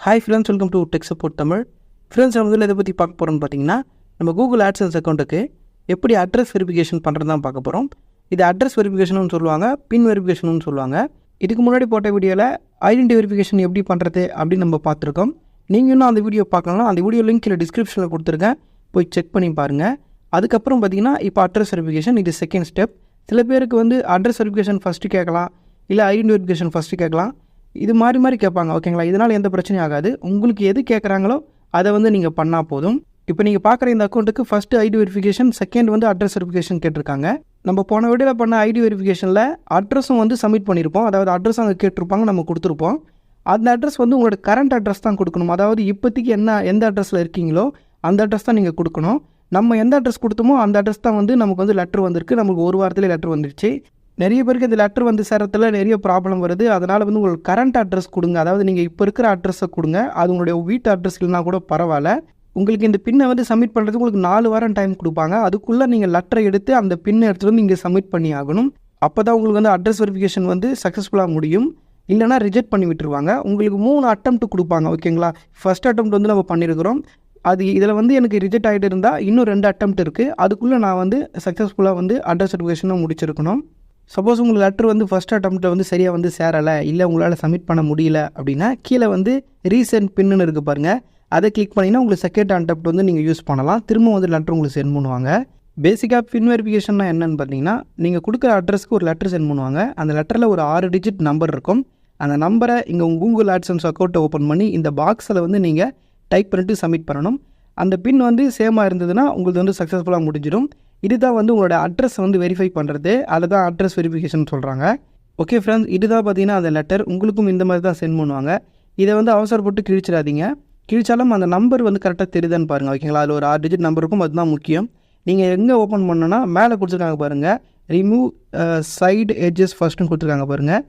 Hi friends, welcome to tech support Tamil. Friends, நம்ம இதில் இதை பற்றி பார்க்க போகிறோம்னு பார்த்தீங்கன்னா, நம்ம கூகுள் ஆட்சன்ஸ் அக்கௌண்ட்டுக்கு எப்படி அட்ரஸ் வெரிஃபிகேஷன் பண்ணுறது தான் பார்க்க போகிறோம். இது அட்ரஸ் வெரிஃபிகேஷனும் சொல்லுவாங்க, பின் வெரிஃபிகேஷனும் சொல்லுவாங்க. இதுக்கு முன்னாடி போட்ட வீடியோவில் ஐடென்டி வெரிஃபிகேஷன் எப்படி பண்ணுறது அப்படின்னு நம்ம பார்த்துருக்கோம். நீங்கள் இன்னும் அந்த வீடியோ பார்க்கலாம், அந்த வீடியோ லிங்க் இல்லை டிஸ்கிரிப்ஷனில் கொடுத்துருக்கேன், போய் செக் பண்ணி பாருங்கள். அதுக்கப்புறம் பார்த்தீங்கன்னா இப்போ அட்ரஸ் வெரிஃபிகேஷன், இது செகண்ட் ஸ்டெப். சில பேருக்கு வந்து அட்ரஸ் வெரிஃபிகேஷன் ஃபஸ்ட்டு கேட்கலாம், இல்லை ஐடென்டி வெரிஃபிகேஷன் ஃபஸ்ட்டு கேட்கலாம். இது மாறி மாறி கேட்பாங்க, ஓகேங்களா? இதனால் எந்த பிரச்சனையும் ஆகாது. உங்களுக்கு எது கேட்குறாங்களோ அதை வந்து நீங்கள் பண்ணால் போதும். இப்போ நீங்கள் பார்க்குற இந்த அக்கௌண்ட்டுக்கு ஃபஸ்ட்டு ஐடி வெரிஃபிகேஷன், செகண்ட் வந்து அட்ரஸ் வெரிஃபிகேஷன் கேட்டிருக்காங்க. நம்ம போன வீடியோவில் பண்ண ஐடி வெரிஃபிகேஷனில் அட்ரஸும் வந்து சப்மிட் பண்ணியிருப்போம். அதாவது அட்ரஸ் அங்கே கேட்டிருப்பாங்க, நம்ம கொடுத்துருப்போம். அந்த அட்ரஸ் வந்து உங்களோட கரண்ட் அட்ரஸ் தான் கொடுக்கணும். அதாவது இப்போதைக்கு எந்த அட்ரஸில் இருக்கீங்களோ அந்த அட்ரஸ் தான் நீங்கள் கொடுக்கணும். நம்ம எந்த அட்ரஸ் கொடுத்தோமோ அந்த அட்ரஸ் தான் வந்து நமக்கு வந்து லெட்டர் வந்திருக்கு. நமக்கு ஒரு வாரத்திலே லெட்டர் வந்துருச்சு. நிறைய பேருக்கு இந்த லெட்டர் வந்து சேரத்தில் நிறைய ப்ராப்ளம் வருது. அதனால் வந்து உங்களுக்கு கரண்ட் அட்ரஸ் கொடுங்க. அதாவது நீங்கள் இப்போ இருக்கிற அட்ரஸை கொடுங்க. அது உங்களுடைய வீட்டு அட்ரஸ் இல்லைனா கூட பரவாயில்ல. உங்களுக்கு இந்த பின்னை வந்து சப்மிட் பண்ணுறதுக்கு உங்களுக்கு 4 வாரம் டைம் கொடுப்பாங்க. அதுக்குள்ளே நீங்கள் லெட்டரை எடுத்து அந்த பின்னை எடுத்துகிட்டு வந்து இங்கே சப்மிட் பண்ணி ஆகணும். அப்போ தான் உங்களுக்கு வந்து அட்ரஸ் வெரிஃபிகேஷன் வந்து சக்ஸஸ்ஃபுல்லாக முடியும். இல்லைனா ரிஜெக்ட் பண்ணி விட்டுருவாங்க. உங்களுக்கு 3 அட்டெம்ப்ட் கொடுப்பாங்க, ஓகேங்களா? ஃபஸ்ட் அட்டெம்ப்ட் வந்து நம்ம பண்ணியிருக்கிறோம். அது இதில் வந்து எனக்கு ரிஜெக்ட் ஆகிட்டு இருந்தால் இன்னும் 2 அட்டெம்ப்ட் இருக்குது. அதுக்குள்ளே நான் வந்து சக்ஸஸ்ஃபுல்லாக வந்து அட்ரஸ் வெரிஃபிகேஷனை முடிச்சிருக்கணும். சப்போஸ் உங்களுக்கு லெட்டர் வந்து ஃபஸ்ட் அட்டெம்ப்ட்டில் வந்து சரியாக வந்து சேரலை, இல்லை உங்களால் சப்மிட் பண்ண முடியல அப்படின்னா கீழே வந்து ரீசெண்ட் பின்னு இருக்குது பாருங்கள், அதை கிளிக் பண்ணிங்கன்னா உங்களுக்கு செகண்ட் அட்டெம்ப்ட் வந்து நீங்கள் யூஸ் பண்ணலாம். திரும்ப வந்து லெட்டர் உங்களுக்கு சென்ட் பண்ணுவாங்க. பேசிக்காக பின் வெரிஃபிகேஷன்னா என்னென்னு பார்த்தீங்கன்னா, நீங்கள் கொடுக்குற அட்ரஸ்க்கு ஒரு லெட்டர் சென்ட் பண்ணுவாங்க. அந்த லெட்டரில் ஒரு 6 டிஜிட் நம்பர் இருக்கும். அந்த நம்பரை இங்கே உங்கள் கூகுள் ஆட்சன்ஸ் அக்கௌண்ட்டை ஓப்பன் பண்ணி இந்த பாக்ஸில் வந்து நீங்கள் டைப் பண்ணிட்டு சப்மிட் பண்ணணும். அந்த பின் வந்து சேமாக இருந்ததுன்னா உங்களுக்கு வந்து சக்ஸஸ்ஃபுல்லாக முடிஞ்சிடும். இதுதான் வந்து உங்களோட அட்ரஸ் வந்து வெரிஃபை பண்ணுறது. அதை தான் அட்ரஸ் வெரிஃபிகேஷன் சொல்கிறாங்க. ஓகே ஃப்ரெண்ட்ஸ், இதுதான் பார்த்தீங்கன்னா அந்த லெட்டர் உங்களுக்கும் இந்த மாதிரி தான் சென்ட் பண்ணுவாங்க. இதை வந்து அவசரப்பட்டு கிழிச்சிடாதீங்க. கிழிச்சாலும் அந்த நம்பர் வந்து கரெக்டாக தெரியுதான்னு பாருங்கள், ஓகேங்களா? அதில் ஒரு 6 டிஜிட் நம்பர் இருக்கும், அதுதான் முக்கியம். நீங்கள் எங்கே ஓப்பன் பண்ணோன்னா மேலே கொடுத்துருக்காங்க பாருங்கள், ரிமூவ் சைடு எட்ஜஸ் ஃபஸ்ட்டுன்னு கொடுத்துருக்காங்க பாருங்கள்.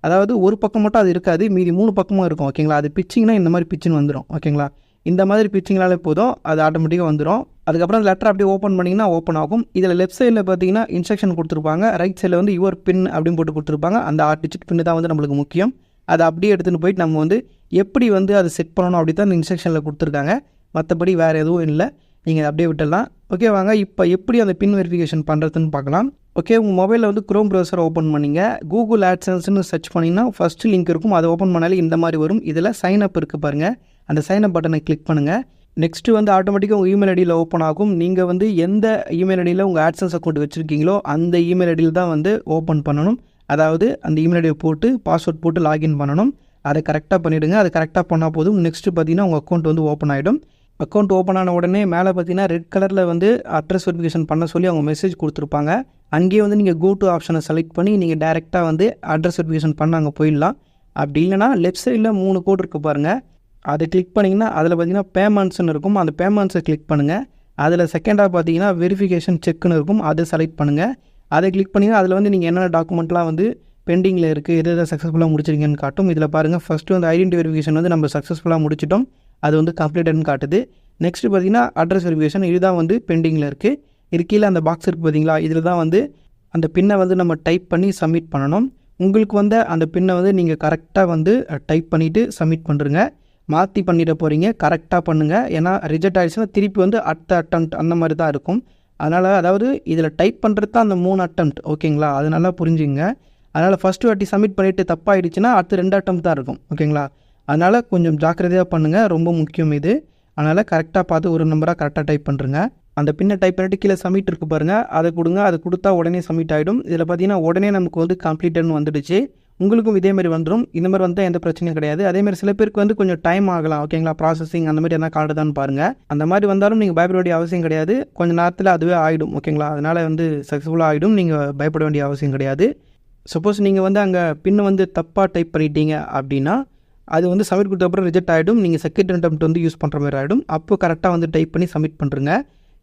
அதாவது ஒரு பக்கம் மட்டும் அது இருக்காது, மீதி 3 பக்கமும் இருக்கும், ஓகேங்களா? அது பிச்சிங்கன்னா இந்த மாதிரி பிச்சுன்னு வந்துடும், ஓகேங்களா? இந்த மாதிரி பிச்சிங்களாலே போதும், அது ஆட்டோமேட்டிக்காக வந்துடும். அதுக்கப்புறம் அந்த லெட்டர் அப்படியே ஓப்பன் பண்ணிங்கன்னா ஓப்பன் ஆகும். இதில் லெஃப்ட் சைடில் பார்த்தீங்கன்னா இன்ஸ்ட்ரக்ஷன் கொடுத்துருப்பாங்க, ரைட் சைடில் வந்து யுவர் பின் அப்படின்னு போட்டு கொடுத்துருப்பாங்க. அந்த 6 டிஜிட் பின்னு தான் வந்து நம்மளுக்கு முக்கியம். அதை அப்படியே எடுத்துகிட்டு போயிட்டு நம்ம வந்து எப்படி வந்து அதை செட் பண்ணணும் அப்படி தான் இந்த இன்ஸ்ட்ரக்ஷனில் கொடுத்துருக்காங்க. மற்றபடி வேறு எதுவும் இல்லை, நீங்கள் அப்படியே விட்டுடலாம். ஓகே, வாங்க இப்போ எப்படி அந்த பின் வெரிஃபிகேஷன் பண்ணுறதுன்னு பார்க்கலாம். ஓகே, உங்கள் மொபைலில் வந்து க்ரோம் ப்ரௌசரை ஓப்பன் பண்ணிங்க. கூகுள் ஆட்சன்ஸ்னு சர்ச் பண்ணிங்கன்னா ஃபஸ்ட்டு லிங்க் இருக்கும், அதை ஓப்பன் பண்ணாலே இந்த மாதிரி வரும். இதில் சைன் அப் இருக்குது பாருங்கள், அந்த சைன் அப் பட்டனை கிளிக் பண்ணுங்கள். நெக்ஸ்ட்டு வந்து ஆட்டோமேட்டிக்காக உங்கள் இமெயில் ஐடியில் ஓப்பன் ஆகும். நீங்கள் வந்து எந்த இமெயில் ஐடியில் உங்கள் ஆட்சன்ஸ் அக்கௌண்ட் வச்சுருக்கீங்களோ அந்த இமெயில் ஐடியில் தான் வந்து ஓப்பன் பண்ணணும். அதாவது அந்த இமெயில் ஐடியை போட்டு பாஸ்வேர்ட் போட்டு லாகின் பண்ணணும். அதை கரெக்டாக பண்ணிவிடுங்க. அது கரெக்டாக பண்ணால் போதும். நெக்ஸ்ட்டு பார்த்தீங்கன்னா உங்கள் அக்கௌண்ட் வந்து ஓப்பன் ஆகிடும். அக்கௌண்ட் ஓப்பன் ஆன உடனே மேலே பார்த்தீங்கன்னா ரெட் கலரில் வந்து அட்ரஸ் வெரிஃபிகேஷன் பண்ண சொல்லி அவங்க மெசேஜ் கொடுத்துருப்பாங்க. அங்கேயே வந்து நீங்கள் கோ டு ஆப்ஷனை செலக்ட் பண்ணி நீங்கள் டேரெக்டாக வந்து அட்ரஸ் வெரிஃபிகேஷன் பண்ண அங்கே போயிடலாம். அப்படி இல்லைனா லெஃப்ட் சைடில் 3 கோட் இருக்குது பாருங்கள், அதை கிளிக் பண்ணிங்கன்னா அதில் பார்த்தீங்கன்னா பேமெண்ட்ஸ்னு இருக்கும். அந்த பேமெண்ட்ஸை கிளிக் பண்ணுங்கள். அதில் செகண்டாக பார்த்தீங்கன்னா வெரிஃபிகேஷன் செக்குன்னு இருக்கும், அதை செலக்ட் பண்ணுங்கள். அதை கிளிக் பண்ணிங்கன்னா அதில் வந்து நீங்கள் என்னென்ன டாக்குமெண்ட்லாம் வந்து பெண்டிங்கில் இருக்குது, எது சக்ஸஸ்ஃபுல்லாக முடிச்சிருக்கீங்கன்னு காட்டும். இதில் பாருங்கள், ஃபஸ்ட்டு வந்து ஐடென்டி வெரிஃபிகேஷன் வந்து நம்ம சக்ஸஸ்ஃபுல்லாக முடிச்சிட்டோம், அது வந்து கம்ப்ளீட்டட்னு காட்டுது. நெக்ஸ்ட்டு பார்த்தீங்கன்னா அட்ரஸ் வெரிஃபிகேஷன், இதுதான் வந்து பெண்டிங்கில் இருக்குது. இது கீழே அந்த பாக்ஸ் இருக்குது பார்த்தீங்களா, இதில் தான் வந்து அந்த பின்னை வந்து நம்ம டைப் பண்ணி சப்மிட் பண்ணணும். உங்களுக்கு வந்து அந்த பின்னை வந்து நீங்கள் கரெக்டாக வந்து டைப் பண்ணிவிட்டு சப்மிட் பண்ணுறங்க. மாற்றி பண்ணிட போகிறீங்க, கரெக்டாக பண்ணுங்கள். ஏன்னா ரிஜெக்ட் ஆகிடுச்சுன்னா திருப்பி வந்து அடுத்த அட்டெம்ப்ட் அந்த மாதிரி தான் இருக்கும். அதனால் அதாவது இதில் டைப் பண்ணுறது தான் அந்த 3 அட்டெம்ப்ட், ஓகேங்களா? அது நல்லா புரிஞ்சுங்க. அதனால் ஃபஸ்ட்டு வாட்டி சப்மிட் பண்ணிவிட்டு தப்பாகிடுச்சுன்னா அடுத்து 2 அட்டெம்ப்ட் தான் இருக்கும், ஓகேங்களா? அதனால் கொஞ்சம் ஜாக்கிரதையாக பண்ணுங்கள், ரொம்ப முக்கியம் இது. அதனால் கரெக்டாக பார்த்து ஒரு நம்பராக கரெக்டாக டைப் பண்ணுறங்க. அந்த பின்னை டைப் பண்ணிவிட்டு கீழே சப்மிட் இருக்குது பாருங்கள், அதை கொடுங்க. அது கொடுத்தா உடனே சப்மிட் ஆகிடும். இதில் பார்த்தீங்கன்னா உடனே நமக்கு வந்து கம்ப்ளீட்டட்னு வந்துடுச்சு. உங்களுக்கும் இதேமாதிரி வந்துடும். இந்த மாதிரி வந்தால் எந்த பிரச்சனையும் கிடையாது. அதேமாதிரி சில பேருக்கு வந்து கொஞ்சம் டைம் ஆகலாம், ஓகேங்களா? ப்ராசஸிங் அந்த மாதிரி என்ன காட்டுதான்னு பாருங்கள். அந்த மாதிரி வந்தாலும் நீங்கள் பயப்பட வேண்டிய அவசியம் கிடையாது. கொஞ்சம் நேரத்தில் அதுவே ஆகிடும், ஓகேங்களா? அதனால் வந்து சக்ஸஸ்ஃபுல்லாக ஆகிடும், நீங்கள் பயப்பட வேண்டிய அவசியம் கிடையாது. சப்போஸ் நீங்கள் வந்து அங்கே பின்னை வந்து தப்பாக டைப் பண்ணிட்டீங்க அப்படின்னா அது வந்து சப்மிட் கொடுத்த அப்புறம் ரிஜெக்ட் ஆகிடும். நீங்கள் செகண்ட் அட்டெம்ப்ட் வந்து யூஸ் பண்ணுற மாதிரி ஆகிடும். அப்போ கரெக்டாக வந்து டைப் பண்ணி சப்மிட் பண்ணுறங்க.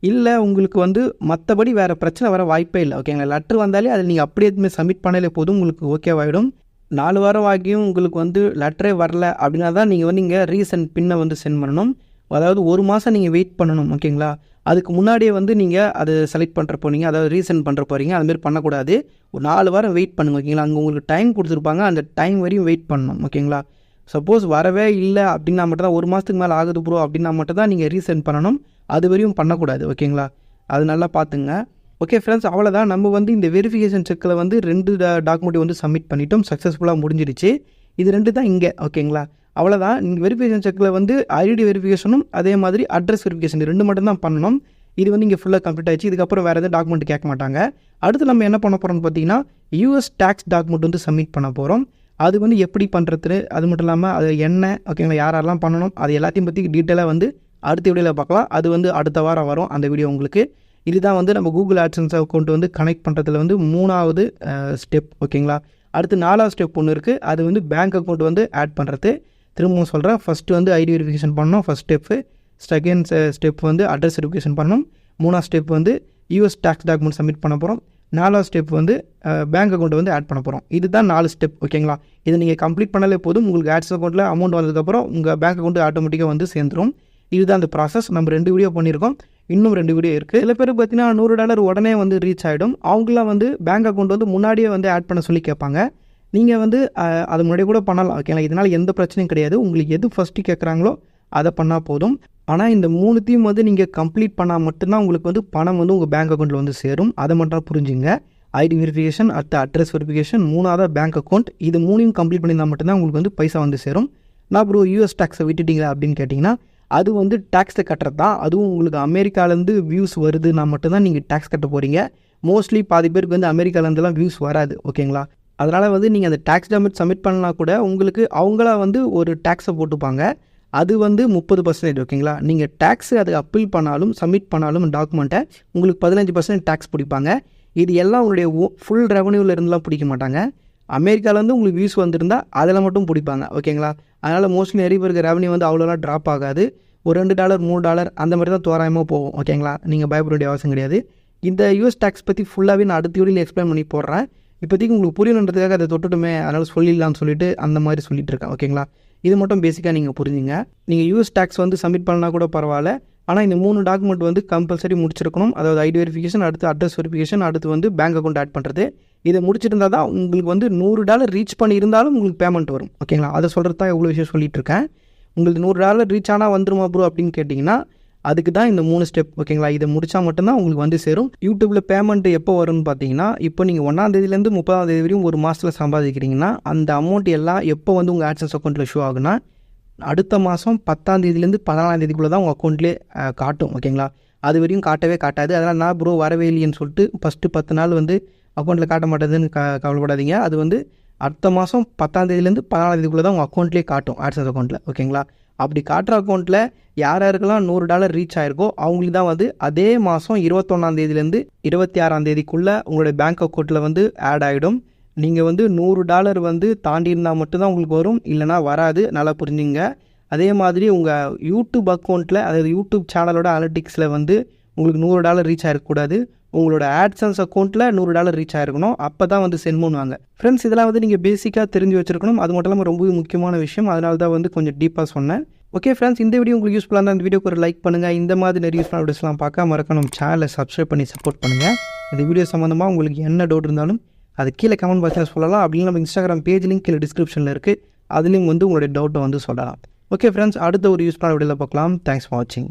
இல்லை உங்களுக்கு வந்து மற்றபடி வேறு பிரச்சனை வர வாய்ப்பே இல்லை, ஓகேங்களா? லெட்டர் வந்தாலே அதில் நீங்கள் அப்படியே எதுவுமே சப்மிட் பண்ணாலே போதும், உங்களுக்கு ஓகேவாகிடும். 4 வாரம் ஆகியும் உங்களுக்கு வந்து லெட்டரே வரல அப்படின்னா தான் நீங்கள் வந்து இங்கே ரீசெண்ட் பின்னை வந்து சென்ட் பண்ணணும். அதாவது 1 மாதம் நீங்கள் வெயிட் பண்ணணும், ஓகேங்களா? அதுக்கு முன்னாடியே வந்து நீங்கள் அதை செலக்ட் பண்ணுற போகிறீங்க, அதாவது ரீசெண்ட் பண்ணுற போகிறீங்க. அதுமாரி பண்ணக்கூடாது. ஒரு 4 வாரம் வெயிட் பண்ணுங்கள், ஓகேங்களா? அங்கே உங்களுக்கு டைம் கொடுத்துருப்பாங்க, அந்த டைம் வரையும் வெயிட் பண்ணணும், ஓகேங்களா? சப்போஸ் வரவே இல்லை அப்படின்னா மட்டும் தான் 1 மாதத்துக்கு மேலே ஆகுது ப்ரோ அப்படின்னா மட்டும் தான் நீங்கள் ரீசெண்ட் பண்ணணும். அது வரையும் பண்ணக்கூடாது. ஓகேங்களா, அது நல்லா பார்த்துங்க. ஓகே ஃப்ரெண்ட்ஸ், அவ்வளோதான். நம்ம வந்து இந்த வெரிஃபிகேஷன் செக்கில் வந்து 2 டாக்குமெண்ட் வந்து சப்மிட் பண்ணிட்டோம். சக்ஸஸ்ஃபுல்லாக முடிஞ்சிடுச்சு. இது 2 தான் இங்கே. ஓகேங்களா, அவ்வளோதான். நீங்கள் வெரிஃபிகேஷன் செக்கில் வந்து ஐடி வெரிஃபிகேஷனும் அதே மாதிரி அட்ரஸ் வெரிஃபிகேஷன் 2 மட்டும் தான் பண்ணணும். இது வந்து இங்கே ஃபுல்லாக கம்ப்ளீட் ஆகிடுச்சு. இதுக்கப்புறம் வேறு எதுவும் டாக்குமெண்ட் கேட்க மாட்டாங்க. அடுத்து நம்ம என்ன பண்ண போகிறோம்னு பார்த்தீங்கன்னா யூஎஸ் டேக்ஸ் டாக்குமெண்ட் வந்து சப்மிட் பண்ண போகிறோம். அது வந்து எப்படி பண்ணுறது, அது மட்டும் இல்லாமல் அது என்ன, ஓகேங்களா, யாரெல்லாம் பண்ணணும், அது எல்லாத்தையும் பற்றி டீட்டெயிலாக வந்து அடுத்த வீடியோவில் பார்க்கலாம். அது வந்து அடுத்த வாரம் வரும் அந்த வீடியோ உங்களுக்கு. இதுதான் வந்து நம்ம கூகுள் ஆட்சன்ஸ் அக்கௌண்ட் வந்து கனெக்ட் பண்ணுறதுல வந்து 3வது ஸ்டெப். ஓகேங்களா, அடுத்து 4வது ஸ்டெப் ஒன்று இருக்குது. அது வந்து பேங்க் அக்கௌண்ட் வந்து ஆட் பண்ணுறது. திரும்பவும் சொல்கிறேன், ஃபஸ்ட்டு வந்து ஐடி வெரிஃபிகேஷன் பண்ணணும், ஃபஸ்ட் ஸ்டெப்பு. செகண்ட் ஸ்டெப் வந்து அட்ரஸ் வெரிஃபிகேஷன் பண்ணணும். 3வது ஸ்டெப் வந்து யூஎஸ் டேக்ஸ் டாக்குமெண்ட் சப்மிட் பண்ண போகிறோம். 4வது ஸ்டெப் வந்து பேங்க் அக்கௌண்ட் வந்து ஆட் பண்ண போகிறோம். இதுதான் 4 ஸ்டெப். ஓகேங்களா, இதை நீங்கள் கம்ப்ளீட் பண்ணாலே போதும். உங்களுக்கு ஆட்ஸ் அக்கௌண்ட்டில் அமௌண்ட் வந்ததுக்கப்புறம் உங்கள் பேங்க் அக்கௌண்ட் ஆட்டோமேட்டிக்காக வந்து சேர்ந்துடும். இதுதான் அந்த ப்ராசஸ். நம்ம 2 வீடியோ பண்ணியிருக்கோம், இன்னும் 2 வீடியோ இருக்குது. சில பேர் பார்த்தீங்கன்னா $100 உடனே வந்து ரீச் ஆகிடும். அவங்களாம் வந்து பேங்க் அக்கௌண்ட் வந்து முன்னாடியே வந்து ஆட் பண்ண சொல்லி கேட்பாங்க. நீங்கள் வந்து அது முன்னாடியே கூட பண்ணலாம். ஓகேங்களா, இதனால் எந்த பிரச்சனையும் கிடையாது. உங்களுக்கு எது ஃபஸ்ட்டு கேட்குறாங்களோ அதை பண்ணால் போதும். ஆனால் இந்த 3த்தையும் வந்து நீங்கள் கம்ப்ளீட் பண்ணால் மட்டும்தான் உங்களுக்கு வந்து பணம் வந்து உங்கள் பேங்க் அக்கௌண்ட்டில் வந்து சேரும். அதை மட்டும் புரிஞ்சுங்க. ஐடி வெரிஃபிகேஷன், அடுத்த அட்ரஸ் வெரிஃபிகேஷன், 3வது பேங்க் அக்கௌண்ட், இது 3யும் கம்ப்ளீட் பண்ணியிருந்தால் மட்டும்தான் உங்களுக்கு வந்து பைசா வந்து சேரும். நான் ப்ரோ யூஎஸ் டேக்ஸை விட்டுட்டீங்களா அப்படின்னு கேட்டிங்கன்னா, அது வந்து டேக்ஸை கட்டுறது தான். அதுவும் உங்களுக்கு அமெரிக்காலேருந்து வியூஸ் வருதுன்னா மட்டும்தான் நீங்கள் டேக்ஸ் கட்ட போகிறீங்க. மோஸ்ட்லி பாதி பேருக்கு வந்து அமெரிக்காலேருந்துலாம் வியூஸ் வராது. ஓகேங்களா, அதனால் வந்து நீங்கள் அந்த டேக்ஸ் டாக்குமெண்ட் சப்மிட் பண்ணலாம் கூட உங்களுக்கு அவங்களா வந்து ஒரு டேக்ஸை போட்டுப்பாங்க. அது வந்து 30%. ஓகேங்களா, நீங்கள் டேக்ஸு அதுக்கு அப்பீல் பண்ணாலும் சப்மிட் பண்ணாலும் டாக்குமெண்ட்டை உங்களுக்கு 15% டேக்ஸ் பிடிப்பாங்க. இது எல்லாம் உங்களுடைய ஃபுல் ரெவன்யூவில் இருந்துலாம் பிடிக்க மாட்டாங்க. அமெரிக்காவிலேருந்து உங்களுக்கு வியூஸ் வந்திருந்தால் அதில் மட்டும் பிடிப்பாங்க. ஓகேங்களா, அதனால் மோஸ்ட்லி நிறைய பேருக்கு ரெவன்யூ வந்து அவ்வளோலாம் ட்ராப் ஆகாது. ஒரு $2 $3 அந்த மாதிரி தான் தோராயமாக போகும். ஓகேங்களா, நீங்கள் பயப்பட வேண்டிய அவசியம் கிடையாது. இந்த யூஎஸ் டேக்ஸ் பற்றி ஃபுல்லாகவே நான் அடுத்த வீடியோவில் எக்ஸ்பிளைன் பண்ணி போடுறேன். இப்போதைக்கு உங்களுக்கு புரியணுன்றதுக்காக அதை தொட்டுட்டுமே அதனால் சொல்லிடலாம்னு சொல்லிட்டு அந்த மாதிரி சொல்லிட்டு இருக்கேன். ஓகேங்களா, இது மட்டும் பேசிக்காக நீங்கள் புரிஞ்சுங்க. நீங்கள் யூஎஸ் டேக்ஸ் வந்து சப்மிட் பண்ணால் கூட பரவாயில்ல. ஆனால் இந்த 3 டாக்குமெண்ட் வந்து கம்பல்சரி முடிச்சிருக்கணும். அதாவது ஐடி வெரிஃபிகேஷன், அடுத்து அட்ரஸ் வெரிஃபிகேஷன், அடுத்து வந்து பேங்க் அக்கௌண்ட் ஆட் பண்ணுறது. இதை முடிச்சிருந்தால் தான் உங்களுக்கு வந்து $100 ரீச் பண்ணியிருந்தாலும் உங்களுக்கு பேமெண்ட் வரும். ஓகேங்களா, அதை சொல்கிறது தான் எவ்வளோ விஷயம் சொல்லிட்டு இருக்கேன். உங்களுக்கு $100 ரீச் ஆனால் வந்துருமா ப்ரோ அப்படின்னு கேட்டிங்கன்னா அதுக்கு தான் இந்த 3 ஸ்டெப். ஓகேங்களா, இதை முடித்தா மட்டும்தான் உங்களுக்கு வந்து சேரும். யூடியூப்பில் பேமெண்ட் எப்போ வரும்னு பார்த்தீங்கன்னா, இப்போ நீங்கள் 1ஆம் தேதியிலேருந்து 30ஆம் தேதி வரையும் ஒரு மாதத்தில் சம்பாதிக்கிறீங்கன்னா அந்த அமௌண்ட் எல்லாம் எப்போ வந்து உங்கள் ஆட்சன்ஸ் அக்கௌண்ட்டில் ஷோ ஆகுனா அடுத்த மாதம் 10ஆம் தேதியிலேருந்து 14ஆம் தேதிக்குள்ளே தான் உங்கள் அக்கௌண்ட்லேயே காட்டும். ஓகேங்களா, அது வரையும் காட்டவே காட்டாது. அதனால் நான் ப்ரோ வரவே இல்லைன்னு சொல்லிட்டு ஃபஸ்ட்டு 10 நாள் வந்து அக்கௌண்ட்டில் காட்ட மாட்டேதுன்னு கவலைப்படாதீங்க. அது வந்து அடுத்த மாதம் 10ஆம் தேதியிலேருந்து 14ஆம் தேதிக்குள்ளே தான் உங்கள் அக்கௌண்ட்லேயே காட்டும், ஆட்சன்ஸ் அக்கௌண்ட்டில். ஓகேங்களா, அப்படி காட்டுற அக்கௌண்ட்டில் யாருக்கெல்லாம் $100 ரீச் ஆயிருக்கோ அவங்களுக்கு தான் வந்து அதே மாதம் 21ஆம் தேதியிலேருந்து 26ஆம் தேதிக்குள்ளே உங்களுடைய பேங்க் அக்கௌண்ட்டில் வந்து ஆட் ஆகிடும். நீங்கள் வந்து $100 வந்து தாண்டி இருந்தால் மட்டும்தான் உங்களுக்கு வரும், இல்லைனா வராது. நல்லா புரிஞ்சுங்க. அதே மாதிரி உங்கள் யூடியூப் அக்கௌண்ட்டில், அதாவது யூடியூப் சேனலோட அனலிட்டிக்ஸில் வந்து உங்களுக்கு $100 ரீச் ஆகிருக்கக்கூடாது. உங்களோட ஆட்சன்ஸ் அக்கௌண்ட்டில் $100 ரீச் ஆகிருக்கணும். அப்போ தான் வந்து சென்ட் பண்ணுவாங்க. ஃப்ரெண்ட்ஸ், இதெல்லாம் வந்து நீங்கள் பேசிக்காக தெரிஞ்சு வச்சுருக்கணும். அது மட்டும் இல்லாமல் ரொம்பவே முக்கியமான விஷயம். அதனால தான் வந்து கொஞ்சம் டீப்பாக சொன்னேன். ஓகே ஃப்ரெண்ட்ஸ், இந்த வீடியோ உங்களுக்கு யூஸ்ஃபுல்லாக இருந்தால் இந்த வீடியோக்கு ஒரு லைக் பண்ணுங்கள். இந்த மாதிரி நிறைய யூஸ்ஃபுல்லான வீடியோஸ்லாம் பார்க்க மறக்காம நம்ம சேனலை சப்ஸ்கிரைப் பண்ணி சப்போர்ட் பண்ணுங்கள். இந்த வீடியோ சம்மந்தமாக உங்களுக்கு என்ன டவுட் இருந்தாலும் அது கீழே கமெண்ட் பாக்ஸில் சொல்லலாம். அப்படின்னு நம்ம இன்ஸ்டாகிராம் பேஜ் லிங்க் கீழே டிஸ்கிரிப்ஷனில் இருக்குது. அதுலேயும் வந்து உங்களுடைய டவுட்டை வந்து சொல்லலாம். ஓகே ஃப்ரெண்ட்ஸ், அடுத்த ஒரு யூஸ்ஃபுல்லான வீடியோவில் பார்க்கலாம். தேங்க்ஸ் ஃபார் வாட்சிங்.